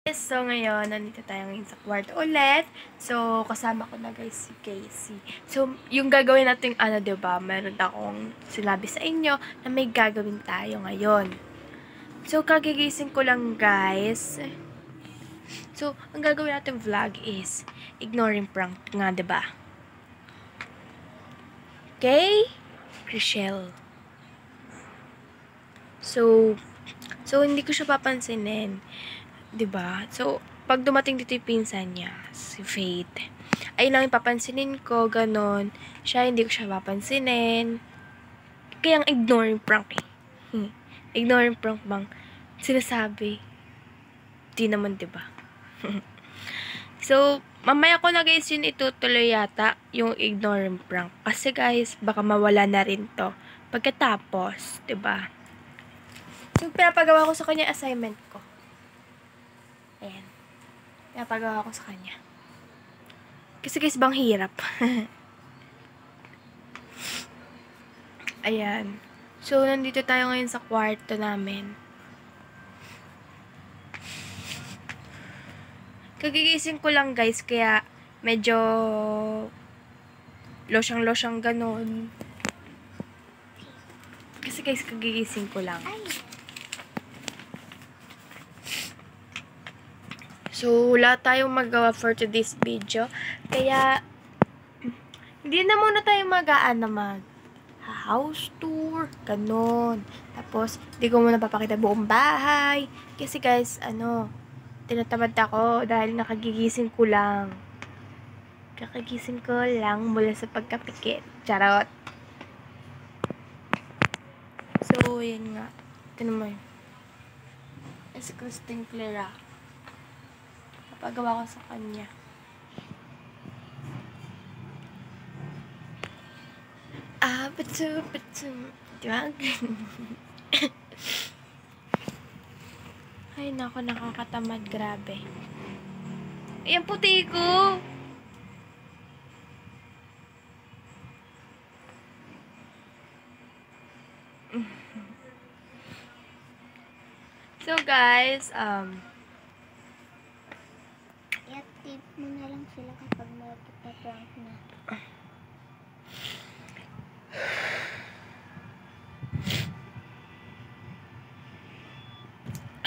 So, ngayon, nandito tayo ngayon sa kwarto ulit. So, kasama ko na guys si Casey. So, yung gagawin natin, diba? Meron akong sinabi sa inyo na may gagawin tayo ngayon. So, kagigising ko lang guys. So, ang gagawin natin vlog is ignoring prank nga, diba? Okay? Chriselle. So, hindi ko siya papansinin. 'Di ba? So, pag dumating dito yung pinsan niya, si Faith, ay lang ipapansinin ko, ganon. Siya, hindi ko siya papansinin. Kaya ang ignoring prank eh. Ignoring prank bang sinasabi? Di naman, 'di ba? So, mamaya ko na guys yun itutuloy yata, yung ignoring prank. Kasi guys, baka mawala na rin to. Pagkatapos, 'di ba? So, pinapagawa ko sa kanya assignment ko. Ayan. Pinapagawa ko sa kanya. Kasi guys, bang hirap. Ayan. So, nandito tayo ngayon sa kwarto namin. Kagigising ko lang guys, kaya medyo losyang-losyang ganon. Kasi guys, kagigising ko lang. So, wala tayong magawa for today's video. Kaya, hindi na muna tayo mag-house tour, ganon. Tapos, hindi ko muna papakita buong bahay. Kasi guys, tinatamad ako dahil nakagigising ko lang. Kakagising ko lang mula sa pagkapikit. Charot. So, yan nga. Ito naman. Si Christine Clara. Pagawa ko sa kanya. Patu. Diba? Ay, nako, nakakatamad. Grabe. Ayan, puti ko. So, guys, i-active mo na lang sila kapag magpaprank na.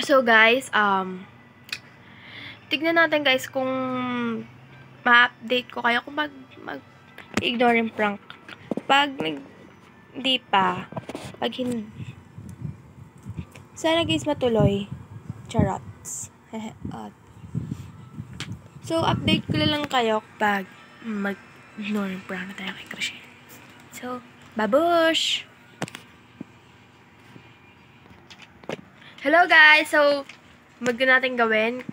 So, guys, tignan natin, guys, kung ma-update ko kayo kung mag-ignore yung prank. Pag hindi pa, pag hindi, sana, guys, matuloy. Charots. So, update ko lang kayo pag mag-ignore yung prank na tayo kay Chriselle. So, babush! Hello guys! So, natin gawin.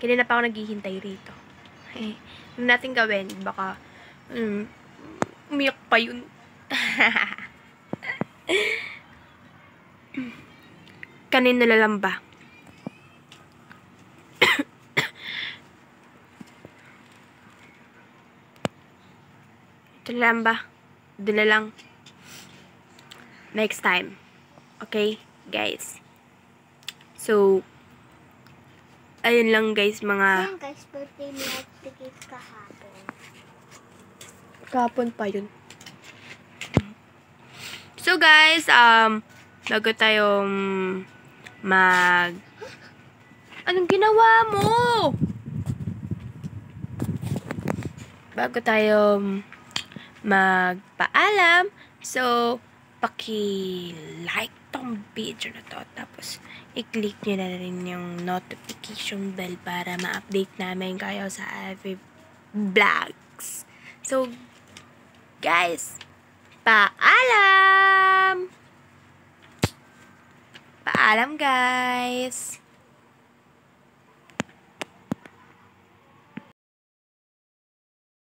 Kanina pa ako naghihintay rito. Natin gawin. Baka, umiyak pa yun. Kanino na lang ba? Ito na lang ba? Doon na lang. Next time. Okay, guys? So, ayun lang guys, mga... Ayan guys, birthday ni Activate kahapon. Kahapon pa yun. So guys, bago tayong Anong ginawa mo? Bago tayo magpaalam, so, paki-like tong video na to. Tapos, i-click nyo na rin yung notification bell para ma-update namin kayo sa every vlogs. So, guys, paalam! Paalam, guys!